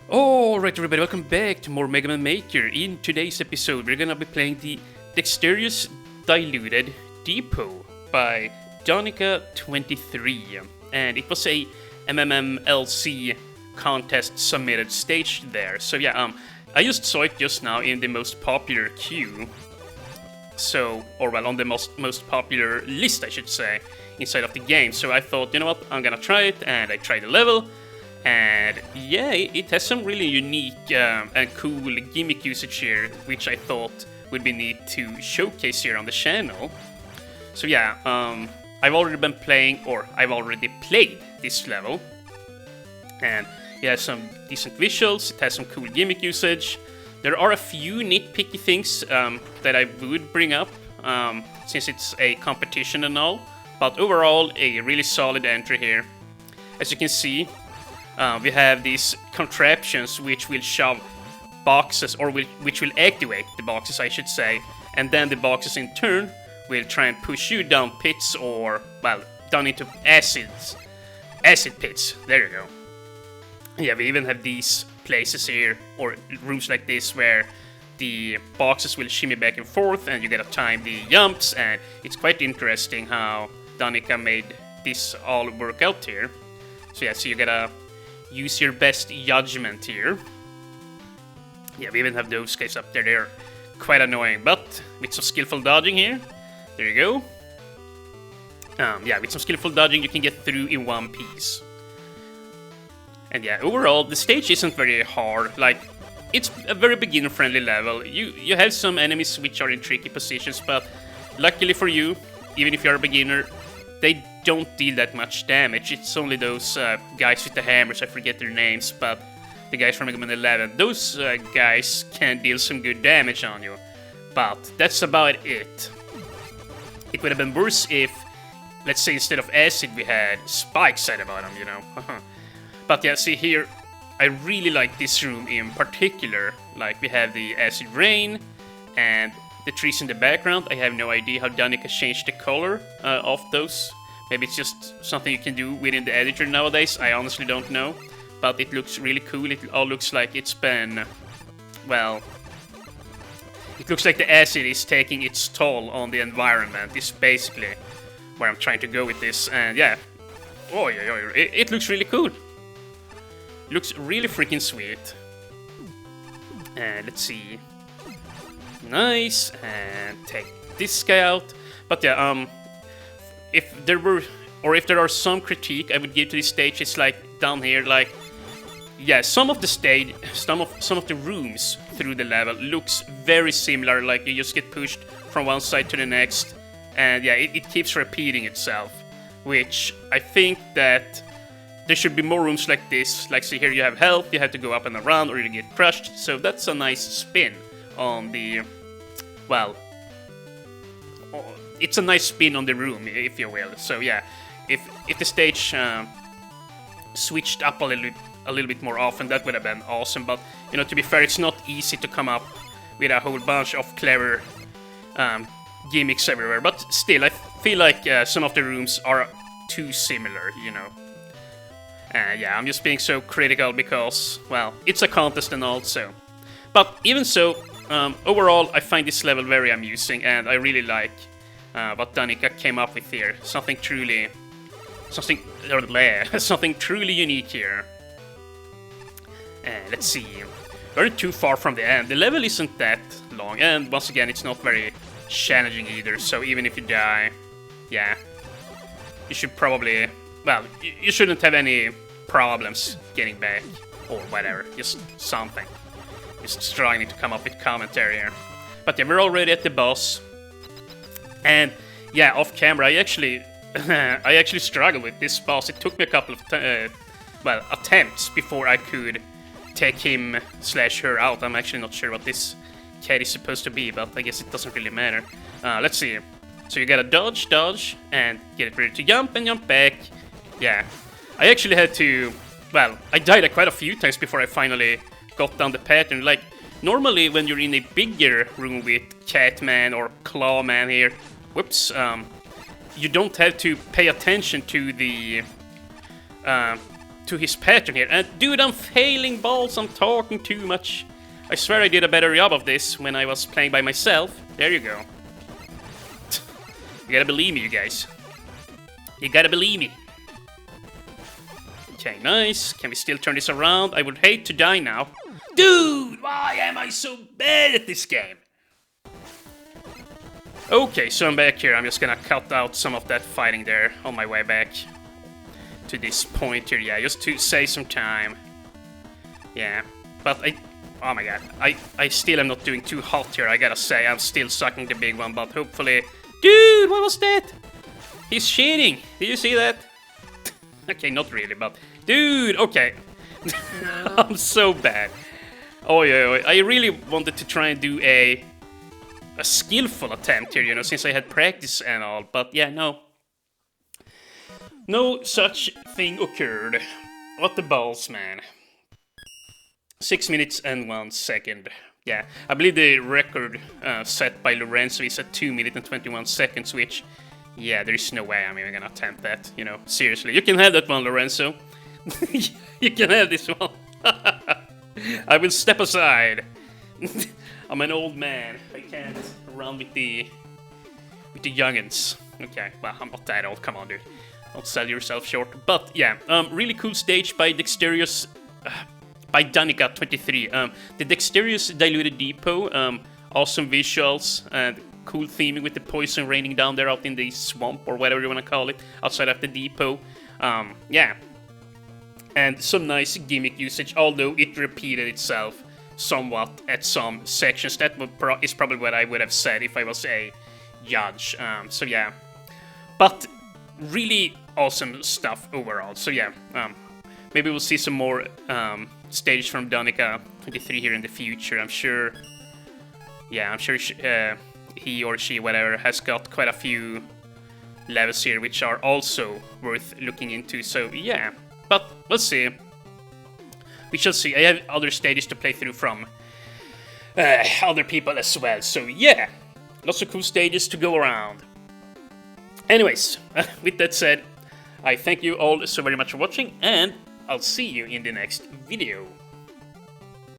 Alright everybody, welcome back to more Mega Man Maker. In today's episode we're gonna be playing the Dexterous Diluted Depot by Danikah23. And it was a MMMLC contest submitted stage there. So yeah, I just saw it just now in the most popular queue. So, or well, on the most popular list I should say, inside of the game. So I thought, you know what, I'm gonna try it, and I tried the level. And yeah, it has some really unique and cool gimmick usage here, which I thought would be neat to showcase here on the channel. So yeah, I've already been playing, or I've already played this level. And it has some decent visuals, it has some cool gimmick usage. There are a few nitpicky things that I would bring up, since it's a competition and all. But overall, a really solid entry here. As you can see, we have these contraptions which will shove boxes, or which will activate the boxes, I should say, and then the boxes in turn will try and push you down pits, or, well, down into acid pits. There you go. Yeah, we even have these places here, or rooms like this, where the boxes will shimmy back and forth, and you gotta time the jumps, and it's quite interesting how Danikah made this all work out here. So yeah, so you gotta use your best judgment here. Yeah, we even have those guys up there. They're quite annoying, but with some skillful dodging here, there you go. Yeah, with some skillful dodging, you can get through in one piece. And yeah, overall, the stage isn't very hard. Like, it's a very beginner-friendly level. You have some enemies which are in tricky positions, but luckily for you, even if you're a beginner, they don't deal that much damage. It's only those guys with the hammers, I forget their names, but the guys from Mega Man 11. Those guys can deal some good damage on you, but that's about it. It would have been worse if, let's say, instead of acid we had spikes at the bottom, you know. But yeah, see here, I really like this room in particular. Like, we have the acid rain and the trees in the background. I have no idea how Danikah changed the color of those. Maybe it's just something you can do within the editor nowadays. I honestly don't know. But it looks really cool. It all looks like it's been, well, it looks like the acid is taking its toll on the environment. It's basically where I'm trying to go with this. And yeah, oh yeah, it looks really cool. Looks really freaking sweet. And let's see. Nice, and take this guy out. But yeah, if there are some critique I would give to this stage, it's like down here, like, yeah, some of the rooms through the level looks very similar. Like, you just get pushed from one side to the next, and yeah, it keeps repeating itself. Which I think that there should be more rooms like this. Like, see here, you have health, you have to go up and around, or you get crushed. So that's a nice spin on the, well, it's a nice spin on the room, if you will. So yeah, if the stage switched up a little bit more often, that would have been awesome. But you know, to be fair, it's not easy to come up with a whole bunch of clever gimmicks everywhere. But still, I feel like some of the rooms are too similar, you know. Yeah, I'm just being so critical because, well, it's a contest and all, so. But even so, overall, I find this level very amusing, and I really like what Danikah came up with here. Something truly unique here. And let's see, we're not too far from the end. The level isn't that long, and once again, it's not very challenging either. So even if you die, yeah, you should probably, well, you shouldn't have any problems getting back, or whatever, just something. Just struggling to come up with commentary here. But yeah, we're already at the boss. And yeah, off camera, I actually struggled with this boss. It took me a couple of attempts before I could take him / her out. I'm actually not sure what this cat is supposed to be, but I guess it doesn't really matter. Let's see. So you gotta dodge, and get it ready to jump and jump back. Yeah, I actually had to, well, I died quite a few times before I finally got down the pattern. Like, normally when you're in a bigger room with Catman or Clawman here, whoops, you don't have to pay attention to the to his pattern here. And dude, I'm failing balls, I'm talking too much. I swear I did a better job of this when I was playing by myself. There you go. You gotta believe me, you guys. You gotta believe me. Okay, nice. Can we still turn this around? I would hate to die now. Dude, why am I so bad at this game? Okay, so I'm back here. I'm just gonna cut out some of that fighting there on my way back to this point here. Yeah, just to save some time. Yeah, but oh my god, I still am not doing too hot here, I gotta say. I'm still sucking the big one, but hopefully... Dude, what was that? He's cheating. Did you see that? Okay, not really, but... Dude, okay. I'm so bad. Oh yeah, I really wanted to try and do a skillful attempt here, you know, since I had practice and all, but yeah, no. No such thing occurred. What the balls, man. 6 minutes and 1 second. Yeah, I believe the record set by Lorenzo is at 2 minutes and 21 seconds, which, yeah, there's no way I'm even gonna attempt that, you know, seriously. You can have that one, Lorenzo. You can have this one. I will step aside. I'm an old man. I can't run with the youngins. Okay, well, I'm not that old. Come on, dude. Don't sell yourself short. But yeah, really cool stage by Dexterous, by Danikah23. The Dexterous Diluted Depot. Awesome visuals and cool theming with the poison raining down there out in the swamp or whatever you want to call it, outside of the depot. Yeah. And some nice gimmick usage, although it repeated itself somewhat at some sections. That is probably what I would have said if I was a judge. So yeah, but really awesome stuff overall. So yeah, maybe we'll see some more stages from Danikah23 here in the future. I'm sure. Yeah, I'm sure he or she, whatever, has got quite a few levels here, which are also worth looking into. So yeah. But we'll see. We shall see. I have other stages to play through from other people as well. So yeah, lots of cool stages to go around. Anyways, with that said, I thank you all so very much for watching, and I'll see you in the next video.